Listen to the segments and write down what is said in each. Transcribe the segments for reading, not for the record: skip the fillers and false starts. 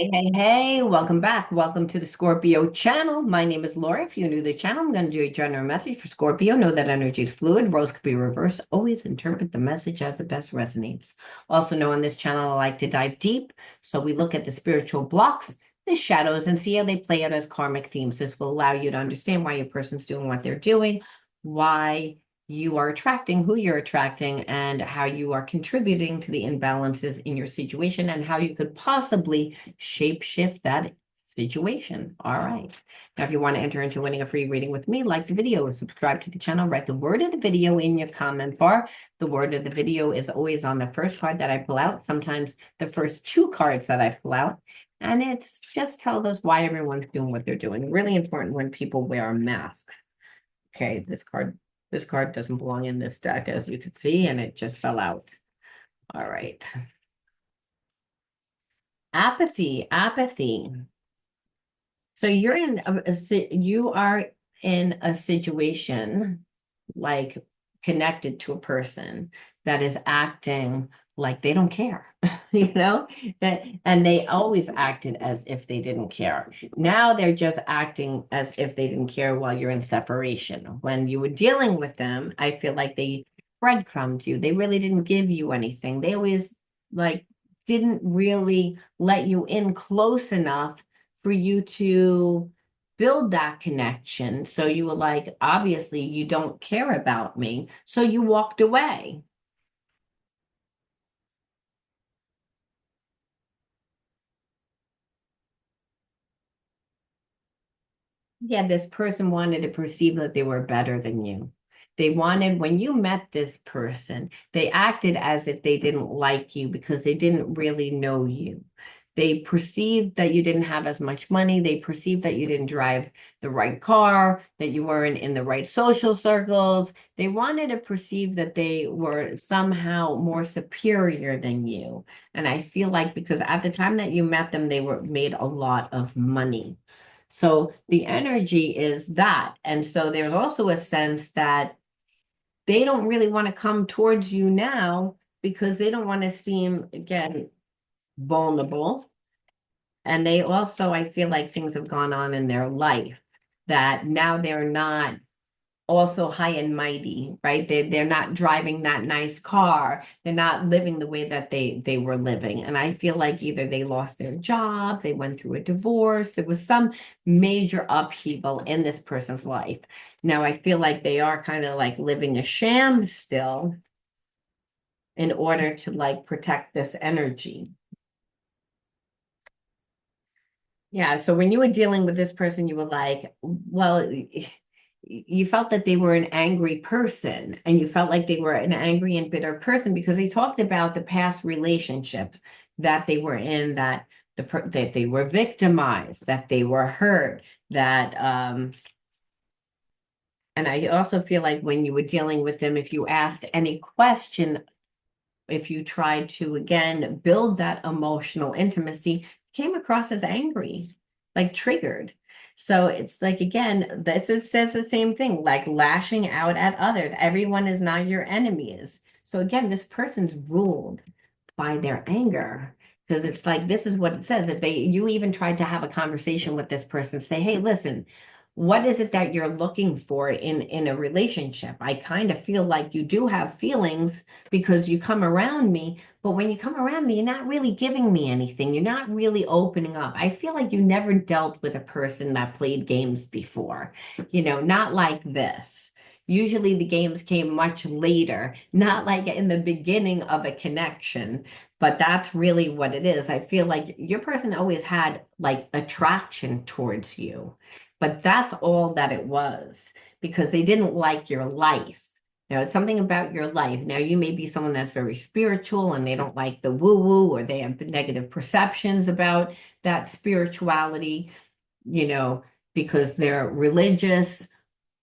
Hey, welcome back. Welcome to the Scorpio channel. My name is Laura. If you're new to the channel, I'm going to do a general message for Scorpio. Know that energy is fluid. Roles could be reversed. Always interpret the message as the best resonates. Also know on this channel, I like to dive deep. So we look at the spiritual blocks, the shadows, and see how they play out as karmic themes. This will allow you to understand why your person's doing what they're doing, why you are attracting who you're attracting, and how you are contributing to the imbalances in your situation, and how you could possibly shape shift that situation. All right. Now, if you want to enter into winning a free reading with me, like the video and subscribe to the channel, write the word of the video in your comment bar. The word of the video is always on the first card that I pull out, sometimes the first two cards that I pull out. And it's just tells us why everyone's doing what they're doing. Really important when people wear masks. Okay, this card doesn't belong in this deck, as you can see, and it just fell out. All right. Apathy. So you are in a situation like connected to a person that is acting like they don't care, and they always acted as if they didn't care. Now they're just acting as if they didn't care while you're in separation. When you were dealing with them, I feel like they breadcrumbed you. They really didn't give you anything. They always like didn't really let you in close enough for you to build that connection. So you were like, obviously, you don't care about me. So you walked away. Yeah, this person wanted to perceive that they were better than you. They wanted, when you met this person, they acted as if they didn't like you because they didn't really know you. They perceived that you didn't have as much money. They perceived that you didn't drive the right car, that you weren't in the right social circles. They wanted to perceive that they were somehow more superior than you. And I feel like because at the time that you met them, they were made a lot of money. So the energy is that. And so there's also a sense that they don't really want to come towards you now because they don't want to seem, again, vulnerable. And they also, I feel like things have gone on in their life that now they're not also high and mighty, right? They're not driving that nice car. They're not living the way that they were living. And I feel like either they lost their job, they went through a divorce, there was some major upheaval in this person's life. Now I feel like they are kind of like living a sham still in order to like protect this energy. Yeah, so when you were dealing with this person, you were like, well, you felt that they were an angry person, and you felt like they were an angry and bitter person because they talked about the past relationship that they were in, that that they were victimized, that they were hurt, that and I also feel like when you were dealing with them, if you asked any question, if you tried to again build that emotional intimacy, came across as angry, like triggered. So it's like again, says the same thing, like lashing out at others. Everyone is not your enemies. So again, this person's ruled by their anger. Because it's like this is what it says. If you even tried to have a conversation with this person, say, hey, listen, what is it that you're looking for in a relationship? I kind of feel like you do have feelings because you come around me, but when you come around me, you're not really giving me anything. You're not really opening up. I feel like you never dealt with a person that played games before, not like this. Usually the games came much later, not like in the beginning of a connection, but that's really what it is. I feel like your person always had like attraction towards you, but that's all that it was because they didn't like your life. It's something about your life. Now, you may be someone that's very spiritual and they don't like the woo-woo or they have negative perceptions about that spirituality, you know, because they're religious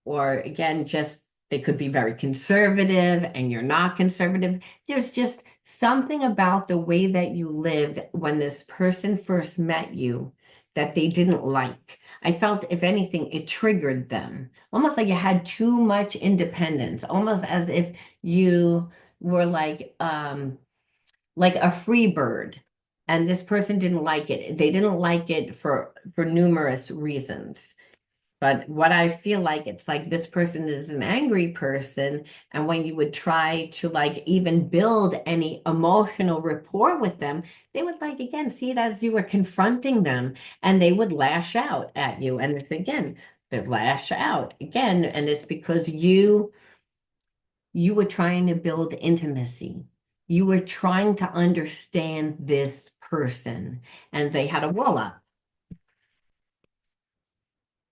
or again, just they could be very conservative and you're not conservative. There's just something about the way that you lived when this person first met you that they didn't like. I felt, if anything, it triggered them, almost like you had too much independence, almost as if you were like a free bird, and this person didn't like it. They didn't like it for numerous reasons. But what I feel like, it's like this person is an angry person, and when you would try to like even build any emotional rapport with them, they would like again see it as you were confronting them, and they would lash out at you. And it's again, they lash out again, and it's because you were trying to build intimacy. You were trying to understand this person, and they had a wall up.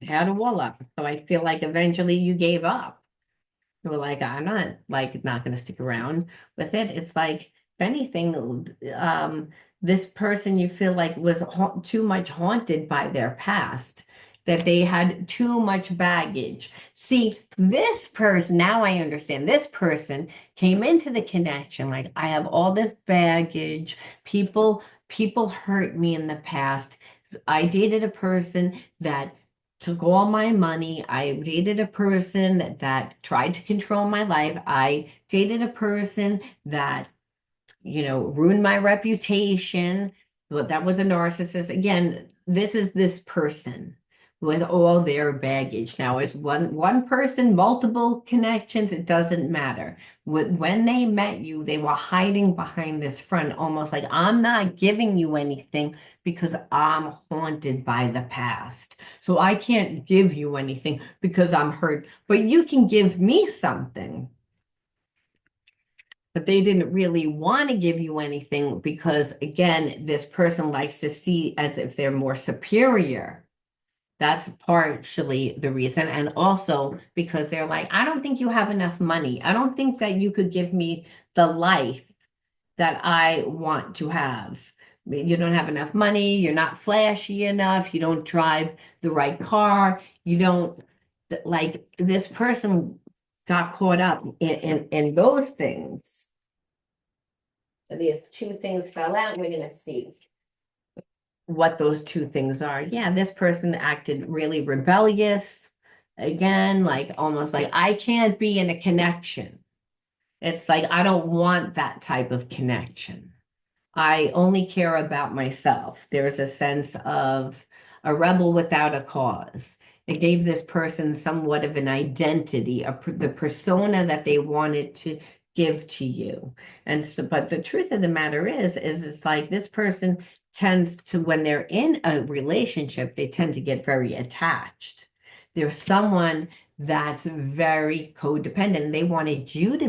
They had a wall up. So I feel like eventually you gave up. You were like, I'm not going to stick around with it. It's like, if anything, this person you feel like was too much haunted by their past, that they had too much baggage. See, this person, now I understand, this person came into the connection like, I have all this baggage. People hurt me in the past. I dated a person that took all my money. I dated a person that tried to control my life. I dated a person that, ruined my reputation. But that was a narcissist. Again, this is this person with all their baggage. Now, it's one person, multiple connections, it doesn't matter. When they met you, they were hiding behind this front, almost like, I'm not giving you anything because I'm haunted by the past. So I can't give you anything because I'm hurt, but you can give me something. But they didn't really want to give you anything because, again, this person likes to see as if they're more superior. That's partially the reason. And also because they're like, I don't think you have enough money. I don't think that you could give me the life that I want to have. You don't have enough money. You're not flashy enough. You don't drive the right car. You don't, like, this person got caught up in those things. So these two things fell out. We're going to see what those two things are. Yeah, this person acted really rebellious. Again, like almost like, I can't be in a connection. It's like, I don't want that type of connection. I only care about myself. There's a sense of a rebel without a cause. It gave this person somewhat of an identity, the persona that they wanted to give to you. And so, but the truth of the matter is it's like this person tends to, when they're in a relationship, they tend to get very attached. There's someone that's very codependent. They wanted you to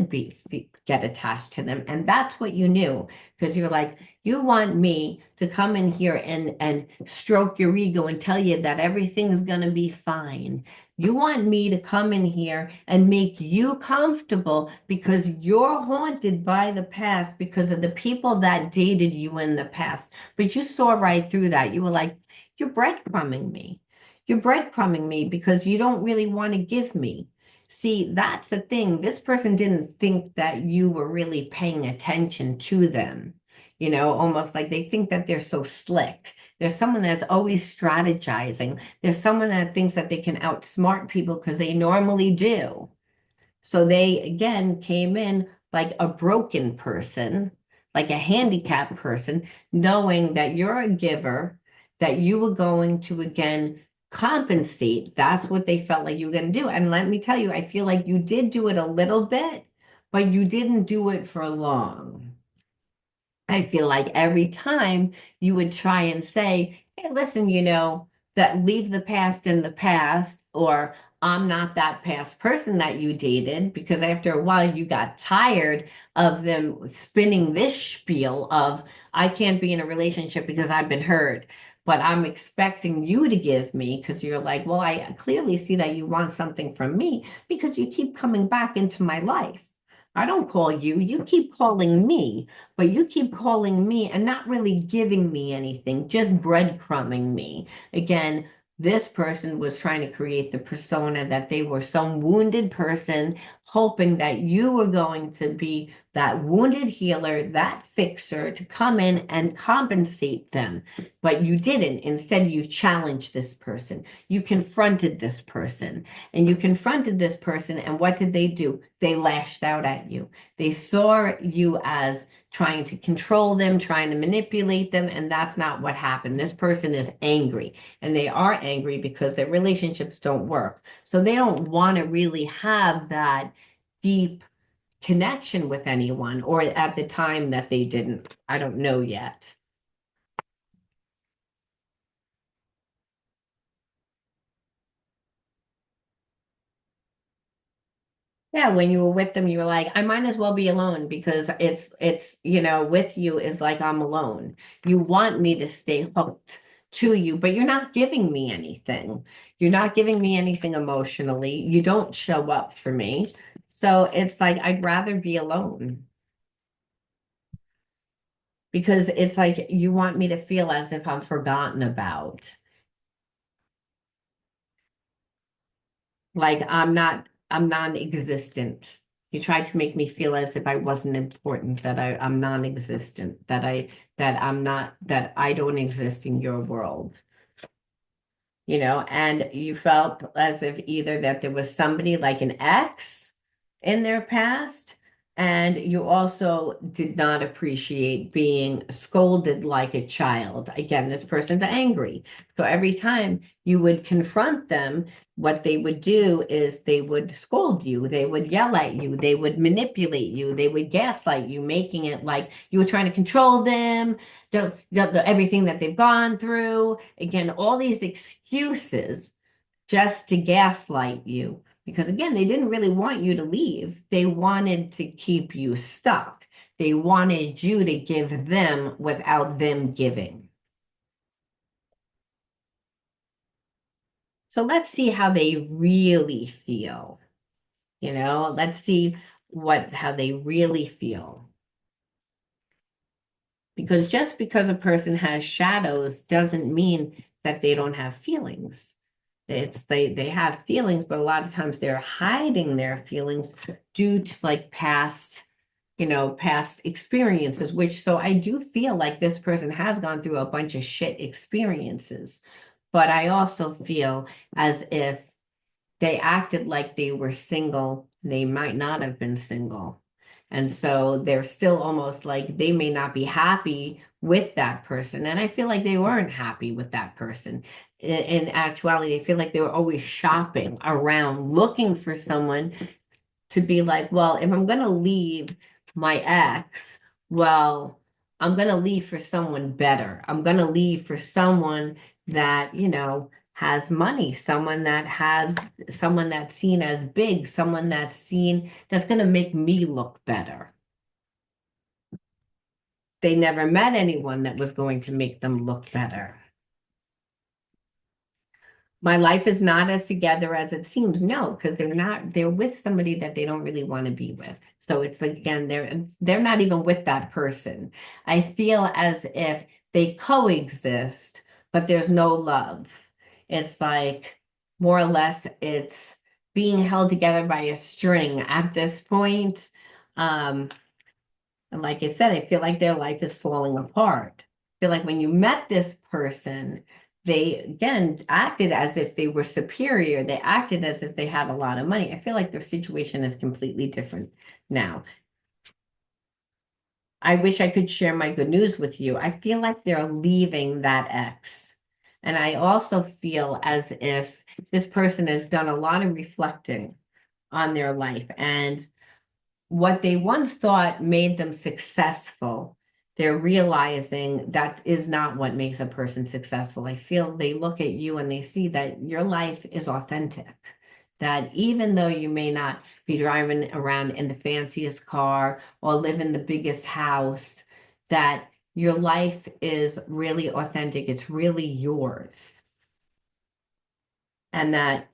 get attached to them. And that's what you knew, because you're like, you want me to come in here and stroke your ego and tell you that everything's going to be fine. You want me to come in here and make you comfortable because you're haunted by the past because of the people that dated you in the past. But you saw right through that. You were like, you're breadcrumbing me. You're breadcrumbing me because you don't really want to give me. See, that's the thing. This person didn't think that you were really paying attention to them. Almost like they think that they're so slick. There's someone that's always strategizing. There's someone that thinks that they can outsmart people because they normally do. So they again came in like a broken person, like a handicapped person, knowing that you're a giver, that you were going to again compensate. That's what they felt like you were going to do. And let me tell you, I feel like you did do it a little bit, but you didn't do it for long. I feel like every time you would try and say, hey, listen, that leave the past in the past, or I'm not that past person that you dated, because after a while you got tired of them spinning this spiel of, I can't be in a relationship because I've been hurt, but I'm expecting you to give me, because you're like, well, I clearly see that you want something from me because you keep coming back into my life. I don't call you, you keep calling me, but you keep calling me and not really giving me anything, just breadcrumbing me. Again, this person was trying to create the persona that they were some wounded person, hoping that you were going to be that wounded healer, that fixer to come in and compensate them. But you didn't. Instead, you challenged this person. You confronted this person. And you confronted this person. And what did they do? They lashed out at you. They saw you as trying to control them, trying to manipulate them, and that's not what happened. This person is angry, and they are angry because their relationships don't work. So they don't want to really have that deep connection with anyone, or at the time that they didn't. I don't know yet. Yeah, when you were with them, you were like, I might as well be alone because with you is like I'm alone. You want me to stay hooked to you, but you're not giving me anything. You're not giving me anything emotionally. You don't show up for me. So it's like I'd rather be alone because it's like you want me to feel as if I'm forgotten about. Like I'm non-existent. You tried to make me feel as if I wasn't important, that I'm non-existent, that I'm not, that I don't exist in your world, and you felt as if either that there was somebody like an ex in their past, and you also did not appreciate being scolded like a child. Again, this person's angry. So every time you would confront them, what they would do is they would scold you, they would yell at you, they would manipulate you, they would gaslight you, making it like you were trying to control them, everything that they've gone through. Again, all these excuses just to gaslight you. Because again, they didn't really want you to leave. They wanted to keep you stuck. They wanted you to give them without them giving. So let's see how they really feel. Let's see how they really feel. Because just because a person has shadows doesn't mean that they don't have feelings. They have feelings, but a lot of times they're hiding their feelings due to like past experiences, which so I do feel like this person has gone through a bunch of shit experiences. But I also feel as if they acted like they were single. They might not have been single. And so they're still almost like they may not be happy with that person. And I feel like they weren't happy with that person. In actuality, I feel like they were always shopping around looking for someone to be like, well, if I'm going to leave my ex, well, I'm going to leave for someone better. I'm going to leave for someone that, has money, someone that's seen as big, someone that's going to make me look better. They never met anyone that was going to make them look better. My life is not as together as it seems. No, because they're with somebody that they don't really want to be with. So it's like, again, they're not even with that person. I feel as if they coexist, but there's no love. It's like more or less it's being held together by a string at this point. Um, and like I said, I feel like their life is falling apart. I feel like when you met this person, they again acted as if they were superior. They acted as if they had a lot of money. I feel like their situation is completely different now. I wish I could share my good news with you. I feel like they're leaving that ex. And I also feel as if this person has done a lot of reflecting on their life, and what they once thought made them successful, they're realizing that is not what makes a person successful. I feel they look at you and they see that your life is authentic. That even though you may not be driving around in the fanciest car or live in the biggest house, that your life is really authentic. It's really yours. And that,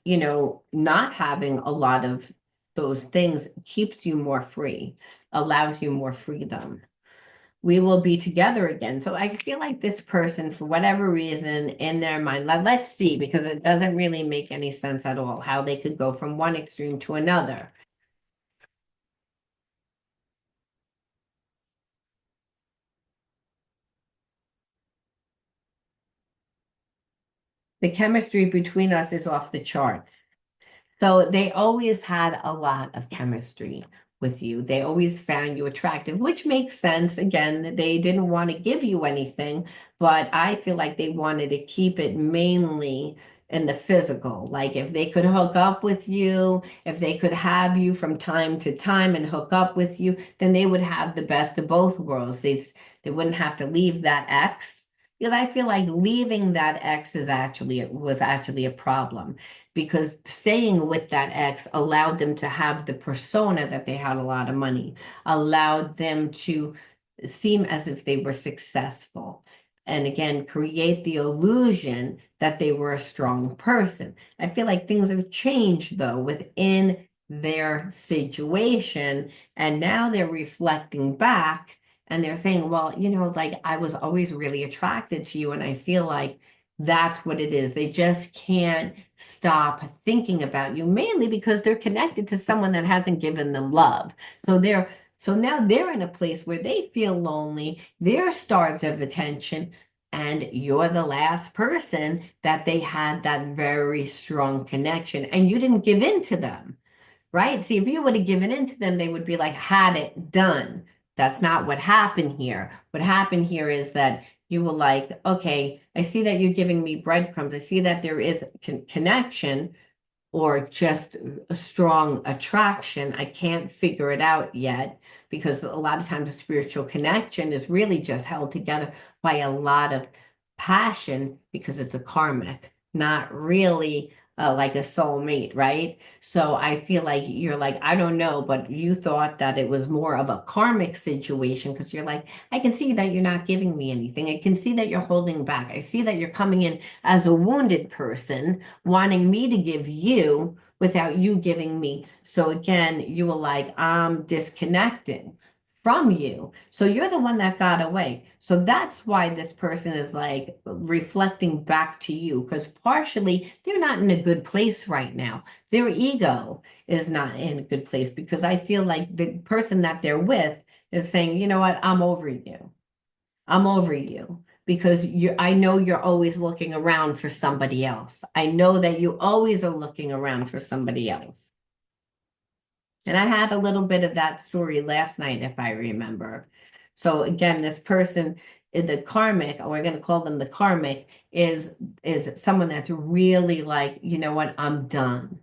not having a lot of those things keeps you more free, allows you more freedom. We will be together again. So I feel like this person, for whatever reason, in their mind, let's see, because it doesn't really make any sense at all how they could go from one extreme to another. The chemistry between us is off the charts. So they always had a lot of chemistry. with you. They always found you attractive, which makes sense. Again, they didn't want to give you anything, but I feel like they wanted to keep it mainly in the physical. Like if they could hook up with you, if they could have you from time to time and hook up with you, then they would have the best of both worlds. They wouldn't have to leave that ex. Because I feel like leaving that ex was actually a problem, because staying with that ex allowed them to have the persona that they had a lot of money, allowed them to seem as if they were successful. And again, create the illusion that they were a strong person. I feel like things have changed though within their situation. And now they're reflecting back and they're saying, well, like I was always really attracted to you. And I feel like that's what it is. They just can't stop thinking about you, mainly because they're connected to someone that hasn't given them love. So now they're in a place where they feel lonely, they're starved of attention, and you're the last person that they had that very strong connection, and you didn't give in to them. Right? See, if you would have given in to them, they would be like, had it done. That's not what happened here. What happened here is that you were like, okay, I see that you're giving me breadcrumbs. I see that there is connection or just a strong attraction. I can't figure it out yet, because a lot of times the spiritual connection is really just held together by a lot of passion, because it's a karmic, not really like a soulmate, right? So I feel like you're like, I don't know, but you thought that it was more of a karmic situation, because you're like, I can see that you're not giving me anything. I can see that you're holding back. I see that you're coming in as a wounded person, wanting me to give you without you giving me. So again, you were like, I'm disconnected from you. So you're the one that got away. So that's why this person is like reflecting back to you, because partially they're not in a good place right now. Their ego is not in a good place, because I feel like the person that they're with is saying, you know what, I'm over you. I'm over you, because I know you're always looking around for somebody else. I know that you always are looking around for somebody else. And I had a little bit of that story last night, if I remember. So again, this person, the karmic, or we're going to call them the karmic, is someone that's really like, you know what, I'm done.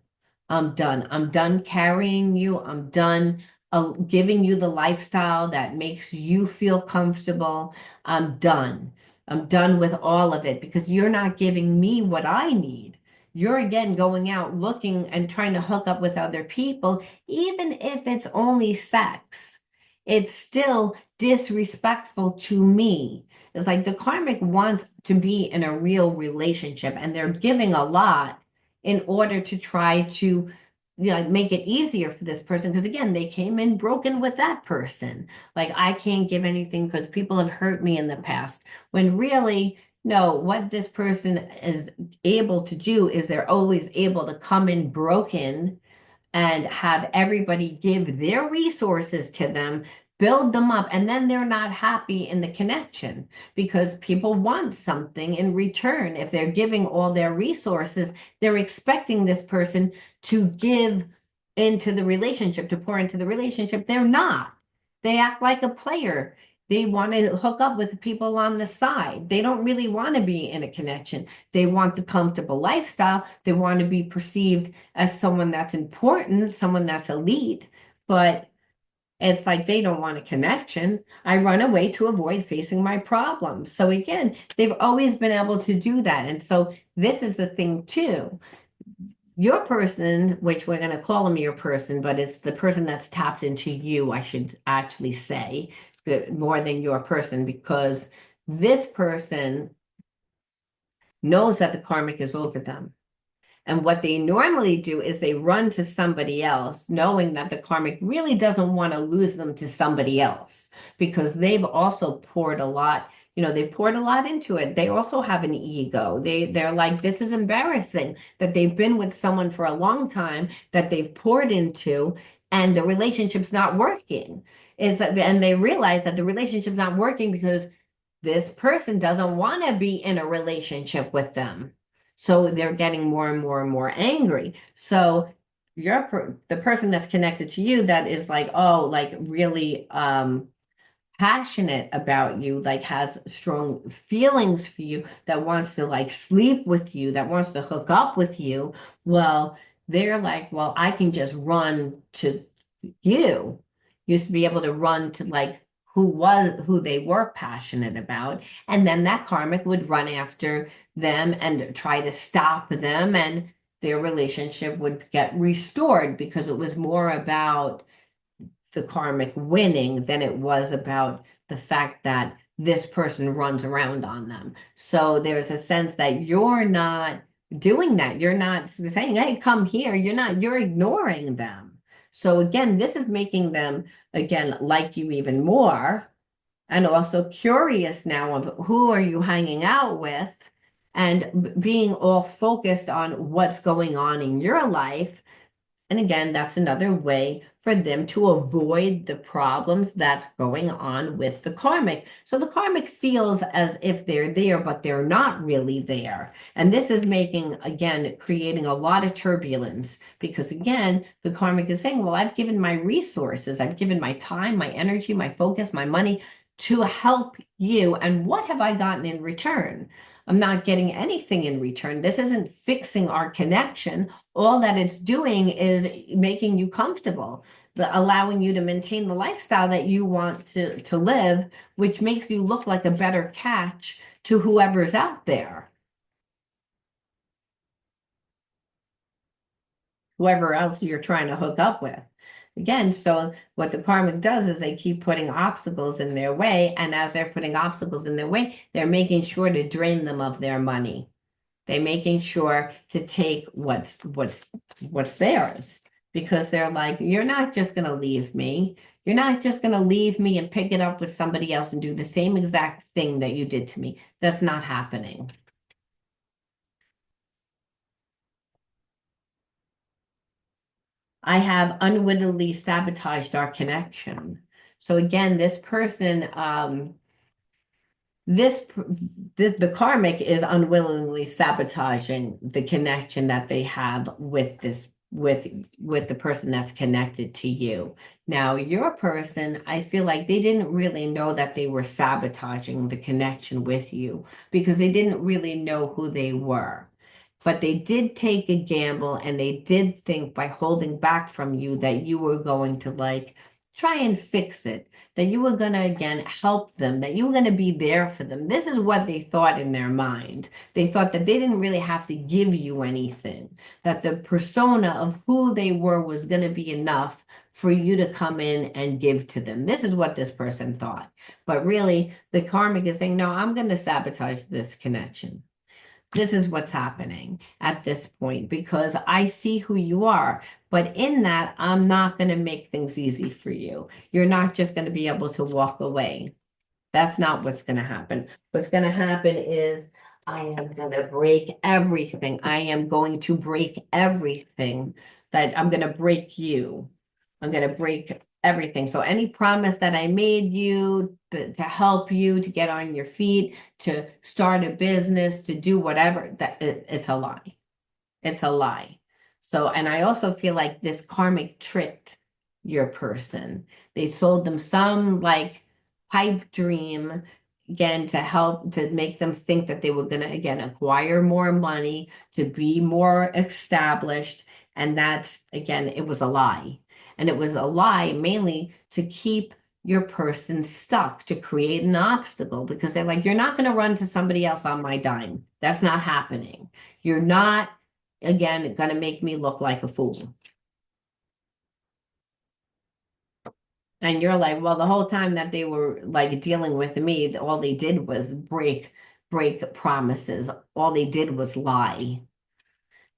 I'm done. I'm done carrying you. I'm done giving you the lifestyle that makes you feel comfortable. I'm done. I'm done with all of it, because you're not giving me what I need. You're again going out looking and trying to hook up with other people, even if it's only sex. It's still disrespectful to me. It's like the karmic wants to be in a real relationship, and they're giving a lot in order to try to, make it easier for this person. Because again, they came in broken with that person. Like, I can't give anything because people have hurt me in the past. When really, no, what this person is able to do is they're always able to come in broken and have everybody give their resources to them, build them up, and then they're not happy in the connection, because people want something in return. If they're giving all their resources, they're expecting this person to give into the relationship, to pour into the relationship. They're not. They act like a player. They want to hook up with people on the side. They don't really want to be in a connection. They want the comfortable lifestyle. They want to be perceived as someone that's important, someone that's elite, but it's like they don't want a connection. I run away to avoid facing my problems. So again, they've always been able to do that. And so this is the thing too. Your person, which we're going to call them your person, but it's the person that's tapped into you, I should actually say, more than your person, because this person knows that the karmic is over them. And what they normally do is they run to somebody else, knowing that the karmic really doesn't want to lose them to somebody else, because they've also poured a lot. They poured a lot into it. They also have an ego. They're like, this is embarrassing that they've been with someone for a long time that they've poured into, and the relationship's not working. And they realize that the relationship's not working because this person doesn't want to be in a relationship with them. So they're getting more and more and more angry. So the person that's connected to you that is like, oh, like really passionate about you, like has strong feelings for you, that wants to like sleep with you, that wants to hook up with you. Well, they're like, well, I can just run to you. Used to be able to run to like who they were passionate about, and then that karmic would run after them and try to stop them, and their relationship would get restored because it was more about the karmic winning than it was about the fact that this person runs around on them. So there's a sense that you're not doing that. You're not saying, hey, come here. You're ignoring them. So again, this is making them, again, like you even more, and also curious now of who are you hanging out with, and being all focused on what's going on in your life. And again, that's another way for them to avoid the problems that's going on with the karmic. So the karmic feels as if they're there, but they're not really there. And this is making, again, creating a lot of turbulence because, again, the karmic is saying, well, I've given my resources, I've given my time, my energy, my focus, my money to help you. And what have I gotten in return? I'm not getting anything in return. This isn't fixing our connection. All that it's doing is making you comfortable, allowing you to maintain the lifestyle that you want to live, which makes you look like a better catch to whoever's out there, whoever else you're trying to hook up with. Again, so what the karmic does is they keep putting obstacles in their way, and as they're putting obstacles in their way, they're making sure to drain them of their money. They're making sure to take what's theirs because they're like, you're not just going to leave me. You're not just going to leave me and pick it up with somebody else and do the same exact thing that you did to me. That's not happening. I have unwittingly sabotaged our connection. So again, this person, this the karmic is unwillingly sabotaging the connection that they have with this with the person that's connected to you. Now your person, I feel like they didn't really know that they were sabotaging the connection with you because they didn't really know who they were, but they did take a gamble and they did think by holding back from you that you were going to like try and fix it, that you were going to again help them, that you were going to be there for them. This is what they thought in their mind. They thought that they didn't really have to give you anything, that the persona of who they were was going to be enough for you to come in and give to them. This is what this person thought. But really, the karmic is saying, no, I'm going to sabotage this connection. This is what's happening at this point because I see who you are. But in that, I'm not going to make things easy for you. You're not just going to be able to walk away. That's not what's going to happen. What's going to happen is I am going to break everything. I am going to break everything that I'm going to break you. I'm going to break everything. So any promise that I made you to help you to get on your feet, to start a business, to do whatever, it's a lie. It's a lie. So, and I also feel like this karmic tricked your person. They sold them some like pipe dream again to help to make them think that they were going to again acquire more money, to be more established. And that's again, it was a lie. And it was a lie mainly to keep your person stuck, to create an obstacle because they're like, you're not going to run to somebody else on my dime. That's not happening. You're not again going to make me look like a fool. And you're like, well, the whole time that they were like dealing with me, all they did was break promises. All they did was lie.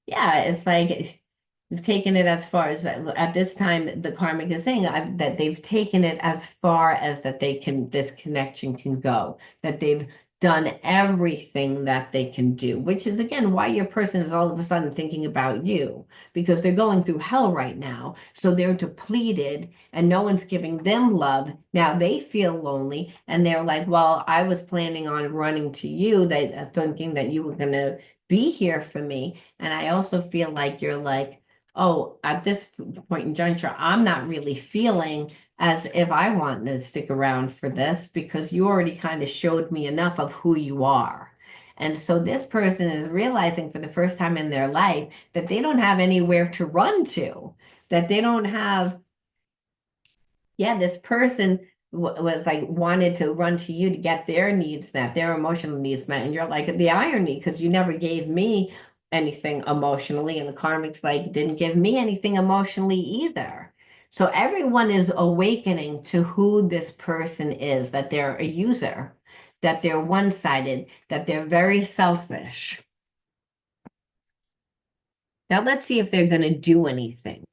Yeah, it's like we've taken it as far as at this time the karmic is saying that they've taken it as far as that they can this connection can go, that they've done everything that they can do, which is again why your person is all of a sudden thinking about you because they're going through hell right now. So they're depleted and no one's giving them love. Now they feel lonely and they're like, well, I was planning on running to you, that thinking that you were going to be here for me. And I also feel like you're like, oh, at this point in juncture, I'm not really feeling as if I want to stick around for this because you already kind of showed me enough of who you are. And so this person is realizing for the first time in their life that they don't have anywhere to run to, that they don't have, yeah, this person was like wanted to run to you to get their needs met, their emotional needs met. And you're like the irony, because you never gave me anything emotionally, and the karmic's like didn't give me anything emotionally either. So everyone is awakening to who this person is, that they're a user, that they're one-sided, that they're very selfish. Now let's see if they're going to do anything.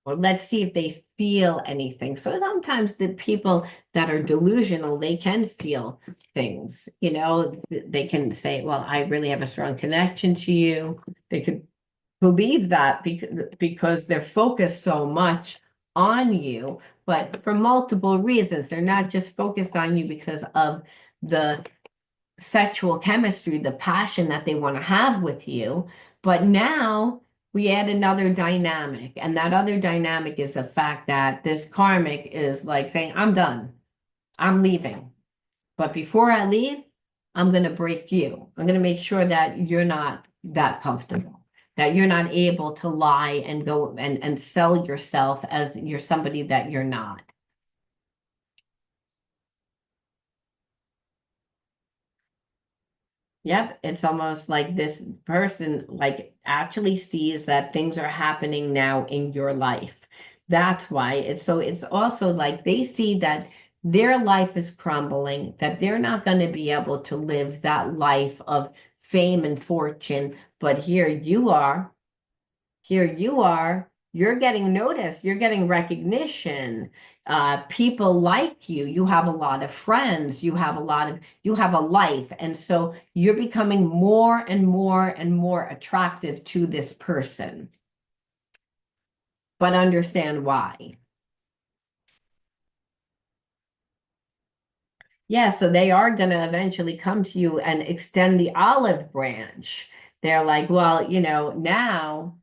Or let's see if they feel anything. So sometimes the people that are delusional, they can feel things, they can say, well, I really have a strong connection to you. They could believe that because they're focused so much on you, but for multiple reasons. They're not just focused on you because of the sexual chemistry, the passion that they want to have with you. But now we add another dynamic, and that other dynamic is the fact that this karmic is like saying, I'm done, I'm leaving. But before I leave, I'm going to break you. I'm going to make sure that you're not that comfortable, that you're not able to lie and go and sell yourself as you're somebody that you're not. Yep, it's almost like this person like actually sees that things are happening now in your life. That's why it's also like they see that their life is crumbling, that they're not going to be able to live that life of fame and fortune, but here you are, you're getting noticed, you're getting recognition. People like you have a lot of friends, you have a life. And so you're becoming more and more and more attractive to this person. But understand why. Yeah, so they are going to eventually come to you and extend the olive branch. They're like, well, now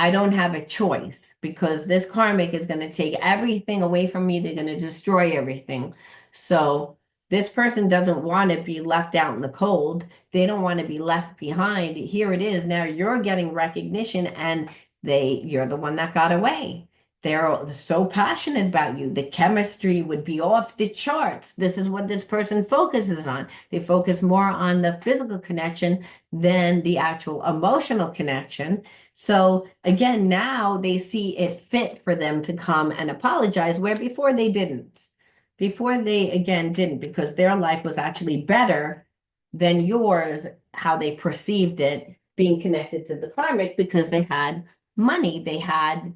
I don't have a choice because this karmic is going to take everything away from me. They're going to destroy everything. So this person doesn't want to be left out in the cold. They don't want to be left behind. Here it is. Now you're getting recognition, and you're the one that got away. They're so passionate about you. The chemistry would be off the charts. This is what this person focuses on. They focus more on the physical connection than the actual emotional connection. So again, now they see it fit for them to come and apologize, where before they didn't. Before they again didn't, because their life was actually better than yours, how they perceived it, being connected to the karmic, because they had money, they had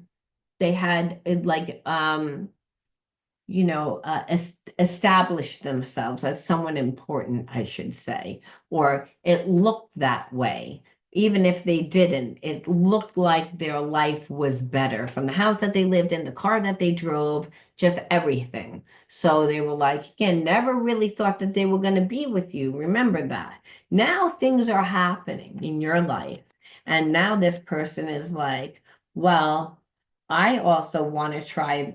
like established themselves as someone important, I should say, or it looked that way. Even if they didn't, it looked like their life was better from the house that they lived in, the car that they drove, just everything. So they were like, again, never really thought that they were going to be with you. Remember that. Now things are happening in your life. And now this person is like, well, I also want to try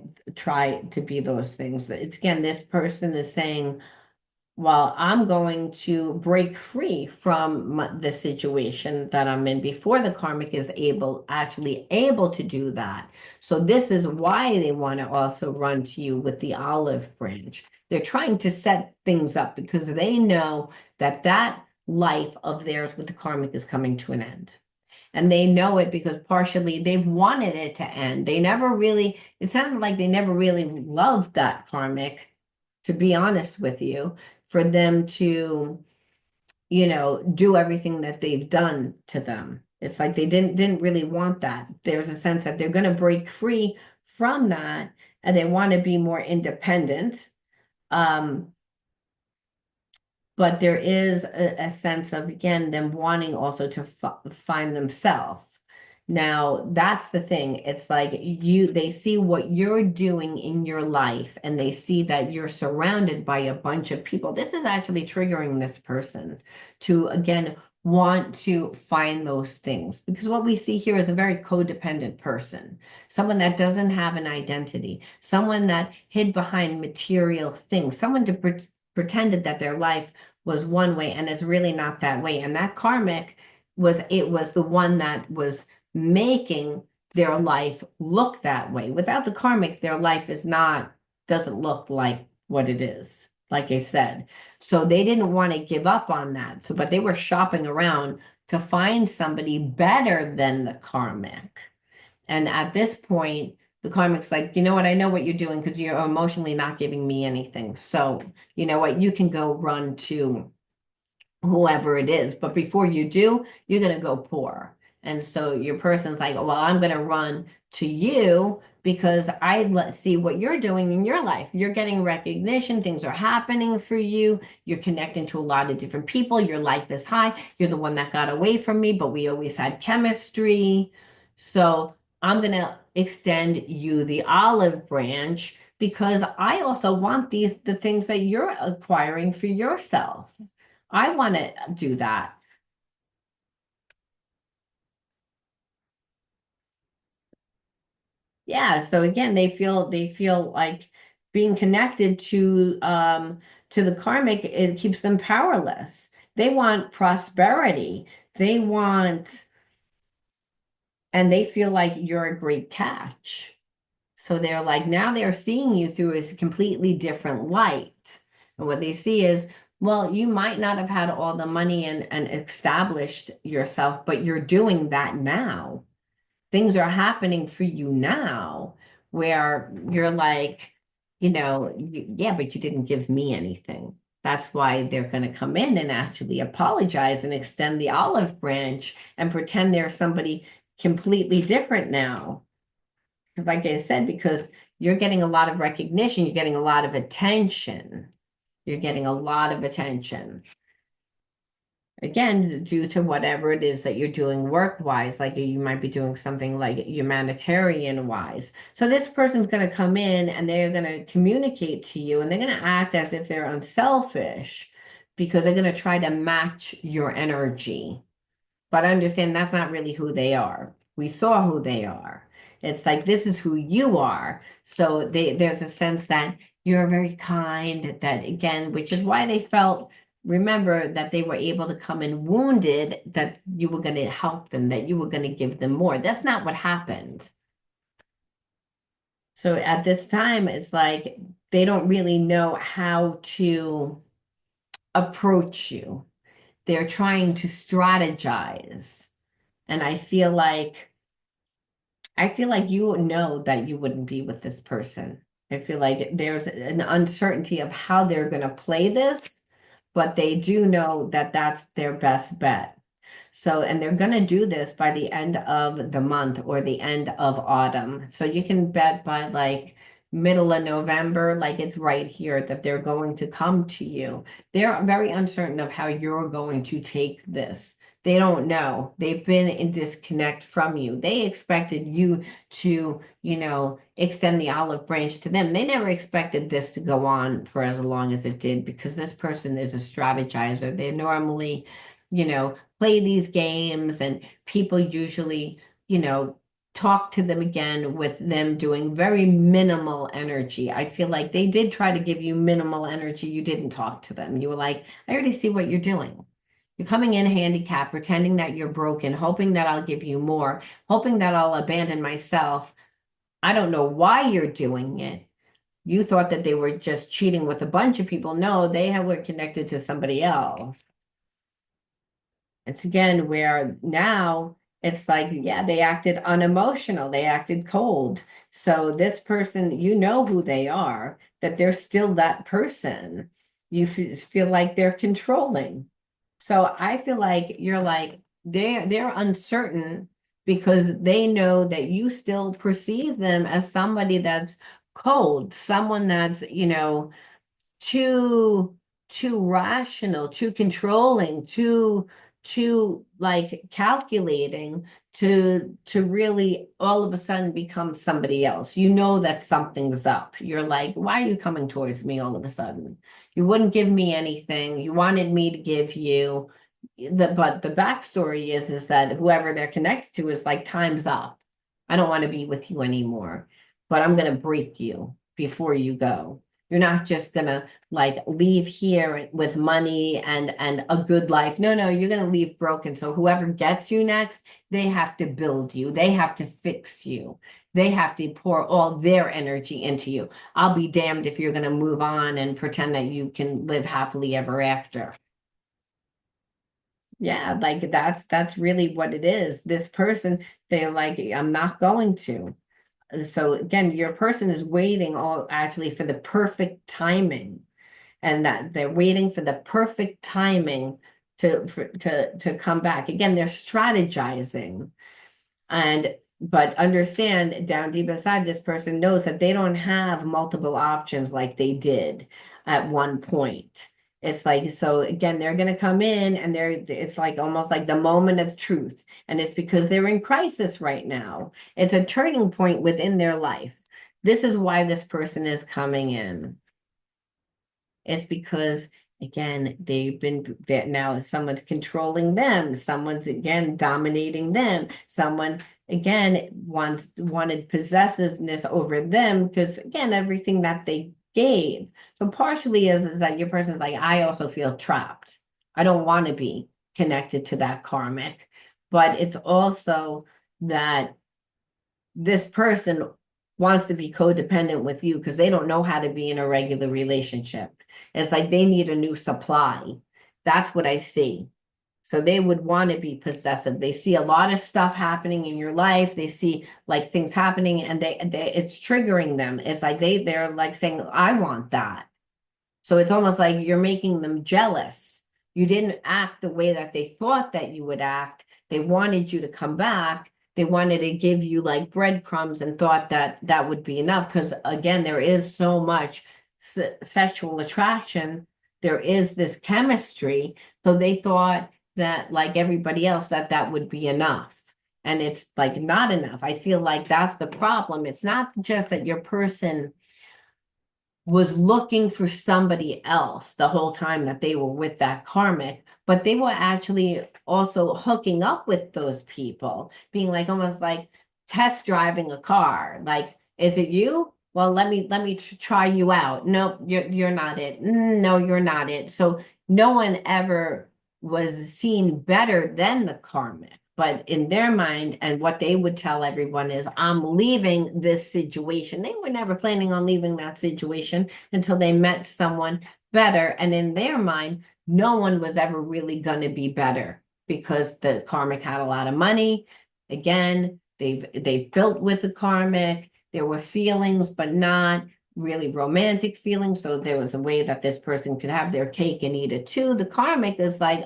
to be those things. It's again, this person is saying, well, I'm going to break free from the situation that I'm in before the karmic is actually able to do that. So this is why they want to also run to you with the olive branch. They're trying to set things up because they know that that life of theirs with the karmic is coming to an end. And they know it because partially they've wanted it to end. It sounded like they never really loved that karmic, to be honest with you, for them to, do everything that they've done to them. It's like they didn't really want that. There's a sense that they're going to break free from that, and they want to be more independent. Um, but there is a sense of, again, them wanting also to find themselves. Now, that's the thing. It's like they see what you're doing in your life and they see that you're surrounded by a bunch of people. This is actually triggering this person to, again, want to find those things. Because what we see here is a very codependent person, someone that doesn't have an identity, someone that hid behind material things, someone to pretended that their life was one way and is really not that way. And that karmic was the one that was making their life look that way. Without the karmic, their life doesn't look like what it is, like I said. So they didn't want to give up on that. So, but they were shopping around to find somebody better than the karmic. And at this point, the karmic's like, you know what, I know what you're doing because you're emotionally not giving me anything. So, you know what, you can go run to whoever it is. But before you do, you're going to go poor. And so your person's like, well, I'm going to run to you because see what you're doing in your life. You're getting recognition. Things are happening for you. You're connecting to a lot of different people. Your life is high. You're the one that got away from me, but we always had chemistry. So I'm going to extend you the olive branch because I also want the things that you're acquiring for yourself. I want to do that. Yeah. So again, they feel like being connected to the karmic, it keeps them powerless. They want prosperity. They want, and they feel like you're a great catch. So they're like, now they're seeing you through a completely different light. And what they see is, well, you might not have had all the money and established yourself, but you're doing that now. Things are happening for you now where you're like, yeah, but you didn't give me anything. That's why they're going to come in and actually apologize and extend the olive branch and pretend they're somebody completely different now. Like I said, because you're getting a lot of recognition, you're getting a lot of attention. You're getting a lot of attention. Again, due to whatever it is that you're doing work-wise, like you might be doing something like humanitarian-wise. So this person's going to come in and they're going to communicate to you and they're going to act as if they're unselfish because they're going to try to match your energy. But I understand that's not really who they are. We saw who they are. It's like this is who you are. So there's a sense that you're very kind, that again, which is why they felt, remember that they were able to come in wounded, that you were going to help them, that you were going to give them more. That's not what happened. So at this time, it's like they don't really know how to approach you. They're trying to strategize. And I feel like you know that you wouldn't be with this person. I feel like there's an uncertainty of how they're going to play this, but they do know that that's their best bet. So, and they're going to do this by the end of the month or the end of autumn. So you can bet by like middle of November, like it's right here that they're going to come to you. They're very uncertain of how you're going to take this. They don't know. They've been in disconnect from you. They expected you to, extend the olive branch to them. They never expected this to go on for as long as it did because this person is a strategizer. They normally, play these games and people usually, talk to them again with them doing very minimal energy. I feel like they did try to give you minimal energy. You didn't talk to them. You were like, I already see what you're doing. You're coming in handicapped, pretending that you're broken, hoping that I'll give you more, hoping that I'll abandon myself. I don't know why you're doing it. You thought that they were just cheating with a bunch of people. No, were connected to somebody else. It's again where now it's like, yeah, they acted unemotional, they acted cold. So this person, you know who they are, that they're still that person. You feel like they're controlling. So I feel like you're like they're uncertain because they know that you still perceive them as somebody that's cold, someone that's, too too rational, too controlling, too like calculating to really all of a sudden become somebody else. You know that something's up. You're like, why are you coming towards me all of a sudden? You wouldn't give me anything. You wanted me to give you but the backstory is that whoever they're connected to is like, time's up. I don't want to be with you anymore, but I'm gonna break you before you go. You're not just gonna like leave here with money and a good life. No, no, you're gonna leave broken. So whoever gets you next, they have to build you. They have to fix you. They have to pour all their energy into you. I'll be damned if you're gonna move on and pretend that you can live happily ever after. Yeah, like that's really what it is. This person, they're like, I'm not going to. So again, your person is waiting all actually for the perfect timing, and that they're waiting for the perfect timing to come back. Again, they're strategizing. And but understand down deep inside, this person knows that they don't have multiple options like they did at one point. It's like, so again, they're going to come in and it's like almost like the moment of truth. And it's because they're in crisis right now. It's a turning point within their life. This is why this person is coming in. It's because again, now someone's controlling them, someone's again dominating them, someone again wanted possessiveness over them because again, everything that they gave. So partially is that your person's like, I also feel trapped. I don't want to be connected to that karmic, but it's also that this person wants to be codependent with you because they don't know how to be in a regular relationship. It's like they need a new supply. That's what I see. So they would want to be possessive. They see a lot of stuff happening in your life. They see like things happening and they it's triggering them. It's like they're like saying, I want that. So it's almost like you're making them jealous. You didn't act the way that they thought that you would act. They wanted you to come back. They wanted to give you like breadcrumbs and thought that that would be enough. Because again, there is so much sexual attraction. There is this chemistry. So they thought that like everybody else, that that would be enough. And it's like not enough. I feel like that's the problem. It's not just that your person was looking for somebody else the whole time that they were with that karmic, but they were actually also hooking up with those people, being like almost like test driving a car. Like, is it you? Well, let me try you out. Nope, you're not it. No, you're not it. So no one ever was seen better than the karmic. But in their mind, and what they would tell everyone is, I'm leaving this situation. They were never planning on leaving that situation until they met someone better. And in their mind, no one was ever really going to be better because the karmic had a lot of money. Again, they've built with the karmic. There were feelings, but not really romantic feelings. So there was a way that this person could have their cake and eat it too. The karmic is like,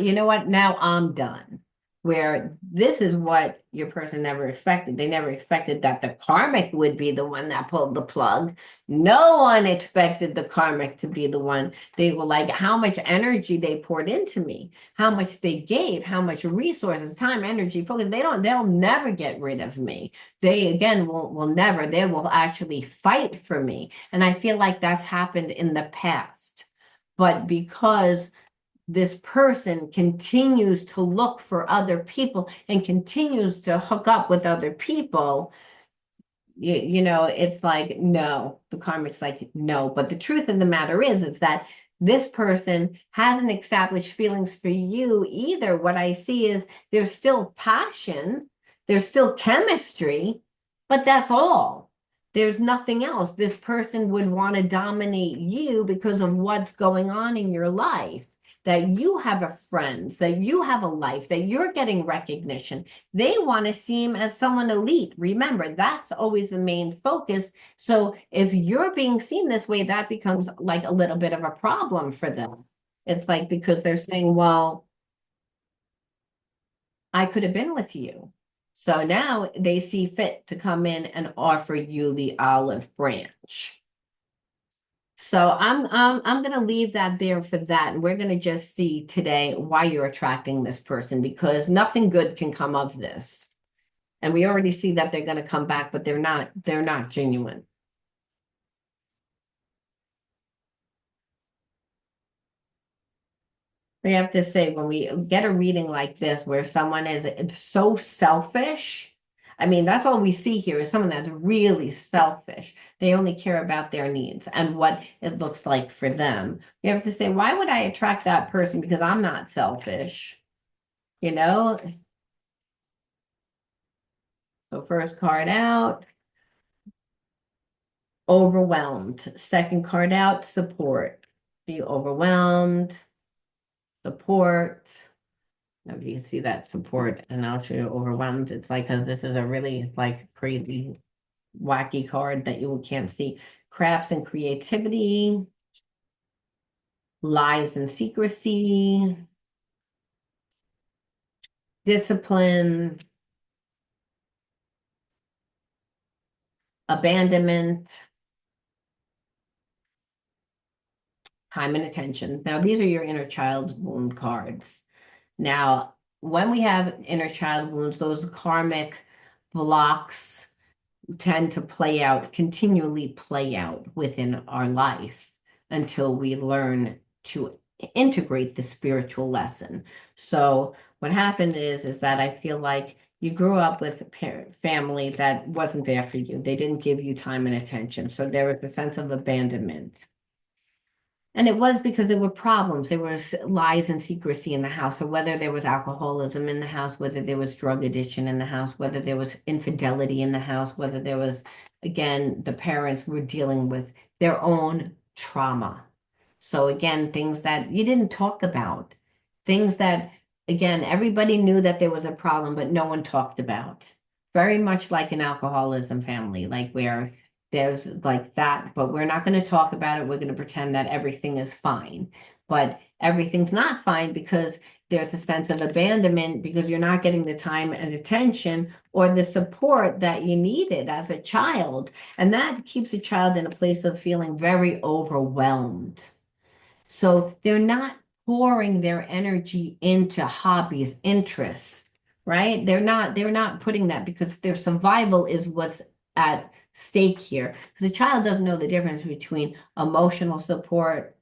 you know what? Now I'm done. Where this is what your person never expected. They never expected that the karmic would be the one that pulled the plug. No one expected the karmic to be the one. They were like, how much energy they poured into me, how much they gave, how much resources, time, energy, focus. They'll never get rid of me. They again will never, they will actually fight for me. And I feel like that's happened in the past. But because this person continues to look for other people and continues to hook up with other people, you know, it's like, no, the karmic's like, no. But the truth of the matter is that this person hasn't established feelings for you either. What I see is there's still passion, there's still chemistry, but that's all. There's nothing else. This person would want to dominate you because of what's going on in your life, that you have a friends, that you have a life, that you're getting recognition. They want to seem as someone elite. Remember, that's always the main focus. So if you're being seen this way, that becomes like a little bit of a problem for them. It's like because they're saying, well, I could have been with you. So now they see fit to come in and offer you the olive branch. So I'm gonna leave that there for that, and we're gonna just see today why you're attracting this person because nothing good can come of this. And we already see that they're gonna come back, but they're not genuine. We have to say when we get a reading like this where someone is so selfish, I mean, that's all we see here is someone that's really selfish. They only care about their needs and what it looks like for them. You have to say, why would I attract that person? Because I'm not selfish, you know? So first card out, overwhelmed. Second card out, support. Be overwhelmed, support. Now you can see that support and actually overwhelmed. It's like, because this is a really like crazy, wacky card that you can't see. Crafts and creativity, lies and secrecy, discipline, abandonment, time and attention. Now, these are your inner child wound cards. Now, when we have inner child wounds, those karmic blocks tend to continually play out within our life until we learn to integrate the spiritual lesson. So what happened is that I feel like you grew up with a parent family that wasn't there for you. They didn't give you time and attention. So there was a sense of abandonment. And it was because there were problems. There was lies and secrecy in the house. So whether there was alcoholism in the house, whether there was drug addiction in the house, whether there was infidelity in the house, whether there was, again, the parents were dealing with their own trauma. So again, things that you didn't talk about, things that, again, everybody knew that there was a problem, but no one talked about. Very much like an alcoholism family, like where there's like that, but we're not going to talk about it. We're going to pretend that everything is fine. But everything's not fine because there's a sense of abandonment because you're not getting the time and attention or the support that you needed as a child. And that keeps a child in a place of feeling very overwhelmed. So they're not pouring their energy into hobbies, interests, right? They're not putting that because their survival is what's at stake here. The child doesn't know the difference between emotional support,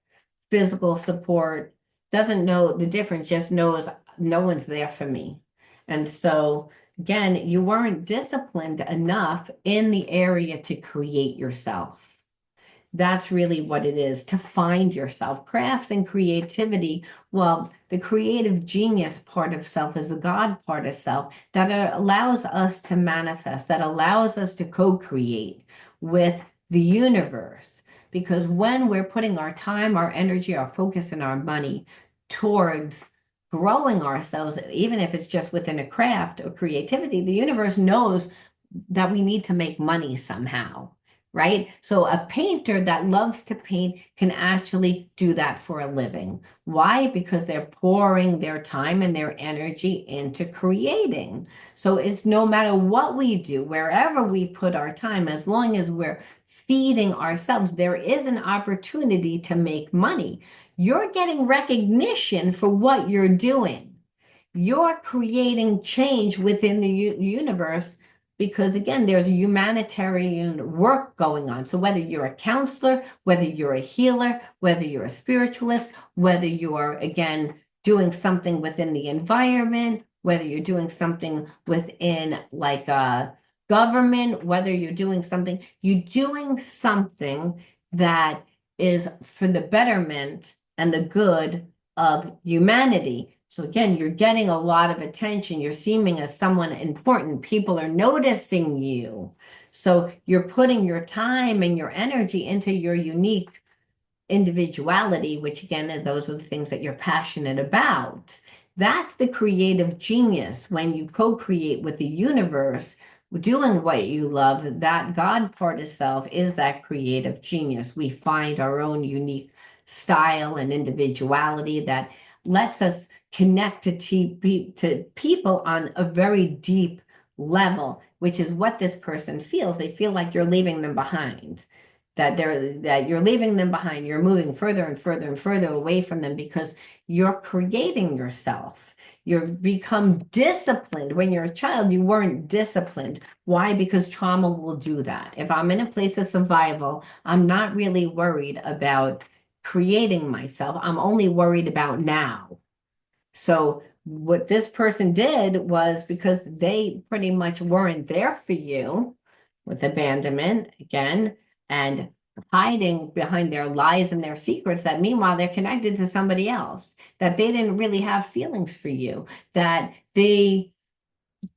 physical support, doesn't know the difference, just knows no one's there for me. And so again, you weren't disciplined enough in the area to create yourself. That's really what it is to find yourself. Crafts and creativity. Well, the creative genius part of self is the God part of self that allows us to manifest, that allows us to co-create with the universe. Because when we're putting our time, our energy, our focus, and our money towards growing ourselves, even if it's just within a craft or creativity, the universe knows that we need to make money somehow, right? So a painter that loves to paint can actually do that for a living. Why? Because they're pouring their time and their energy into creating. So it's no matter what we do, wherever we put our time, as long as we're feeding ourselves, there is an opportunity to make money. You're getting recognition for what you're doing. You're creating change within the universe because again, there's humanitarian work going on. So whether you're a counselor, whether you're a healer, whether you're a spiritualist, whether you're again doing something within the environment, whether you're doing something within like a government, whether you're doing something that is for the betterment and the good of humanity. So again, you're getting a lot of attention. You're seeming as someone important. People are noticing you. So you're putting your time and your energy into your unique individuality, which again, those are the things that you're passionate about. That's the creative genius when you co-create with the universe, doing what you love. That God part of self is that creative genius. We find our own unique style and individuality that lets us connect to people on a very deep level, which is what this person feels. They feel like you're leaving them behind. that you're leaving them behind. You're moving further and further and further away from them because you're creating yourself. You've become disciplined. When you're a child, you weren't disciplined. Why? Because trauma will do that. If I'm in a place of survival, I'm not really worried about creating myself. I'm only worried about now. So what this person did was, because they pretty much weren't there for you with abandonment again and hiding behind their lies and their secrets, that meanwhile they're connected to somebody else, that they didn't really have feelings for you, that they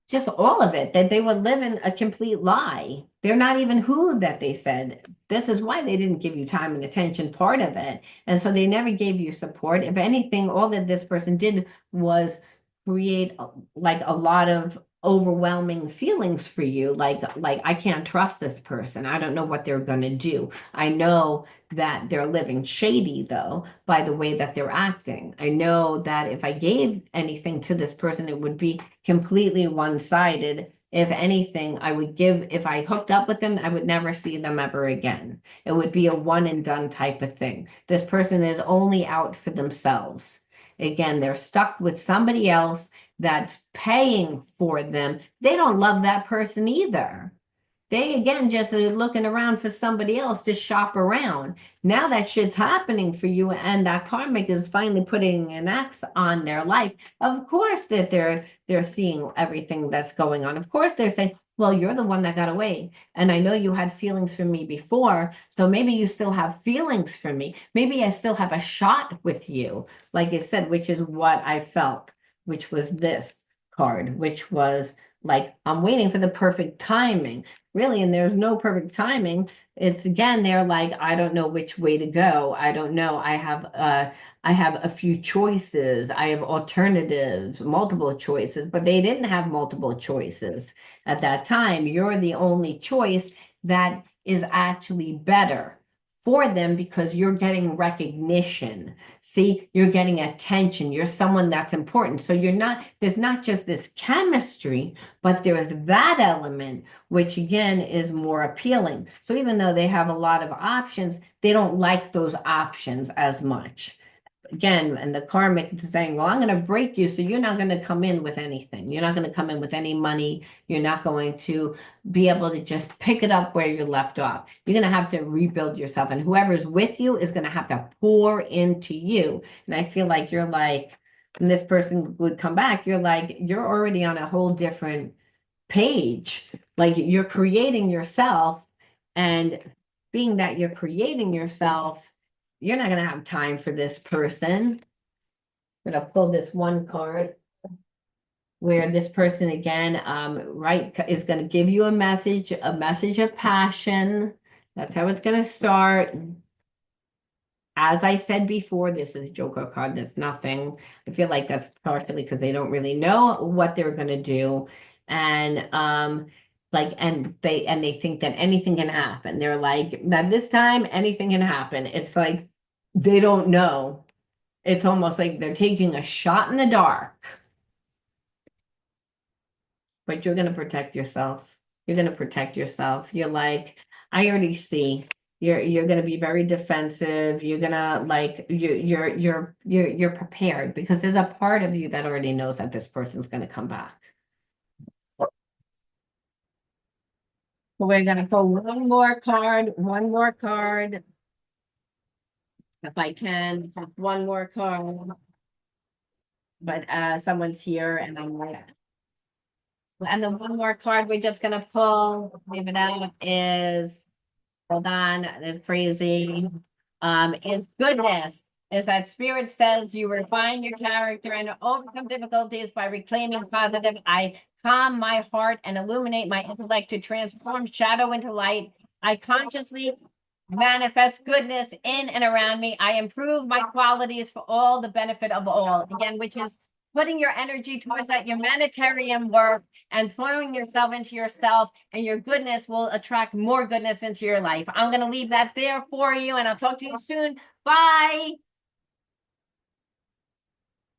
just all of it, that they were living a complete lie. They're not even who that they said. This is why they didn't give you time and attention, part of it. And so they never gave you support. If anything, all that this person did was create like a lot of overwhelming feelings for you. Like I can't trust this person. I don't know what they're going to do. I know that they're living shady though by the way that they're acting. I know that if I gave anything to this person, it would be completely one-sided. If anything, if I hooked up with them, I would never see them ever again. It would be a one and done type of thing. This person is only out for themselves. Again, they're stuck with somebody else that's paying for them. They don't love that person either. They again just are looking around for somebody else to shop around. Now that shit's happening for you, and that karmic is finally putting an X on their life. Of course that they're seeing everything that's going on. Of course they're saying, well, you're the one that got away. And I know you had feelings for me before, so maybe you still have feelings for me. Maybe I still have a shot with you, like I said, which is what I felt, which was this card, which was like, I'm waiting for the perfect timing. Really, and there's no perfect timing. It's again, they're like, I don't know which way to go. I don't know. I have a few choices. I have alternatives, multiple choices, but they didn't have multiple choices at that time. You're the only choice that is actually better for them because you're getting recognition. See, you're getting attention. You're someone that's important. So there's not just this chemistry, but there's that element, which again is more appealing. So even though they have a lot of options, they don't like those options as much. Again, and the karmic is saying, well, I'm going to break you, so you're not going to come in with anything. You're not going to come in with any money. You're not going to be able to just pick it up where you left off. You're going to have to rebuild yourself, and whoever's with you is going to have to pour into you. And I feel like you're like, when this person would come back, you're like, you're already on a whole different page. Like you're creating yourself, and being that you're creating yourself, you're not going to have time for this person. I'm going to pull this one card where this person again, right, is going to give you a message of passion. That's how it's going to start. As I said before, this is a Joker card. That's nothing. I feel like that's partially because they don't really know what they're going to do. And they think that anything can happen. They're like, that this time anything can happen. It's like they don't know. It's almost like they're taking a shot in the dark. But you're gonna protect yourself. You're gonna protect yourself. You're like, I already see. You're gonna be very defensive. You're gonna like you're prepared because there's a part of you that already knows that this person's gonna come back. We're gonna pull one more card, if I can, just one more card. But someone's here and I'm like, and the one more card we're just gonna pull, leave it out, is, hold on, it's crazy. Is goodness. Is that spirit says you refine your character and overcome difficulties by reclaiming positive. I calm my heart and illuminate my intellect to transform shadow into light. I consciously manifest goodness in and around me. I improve my qualities for all the benefit of all. Again, which is putting your energy towards that humanitarian work and throwing yourself into yourself, and your goodness will attract more goodness into your life. I'm going to leave that there for you, and I'll talk to you soon. Bye.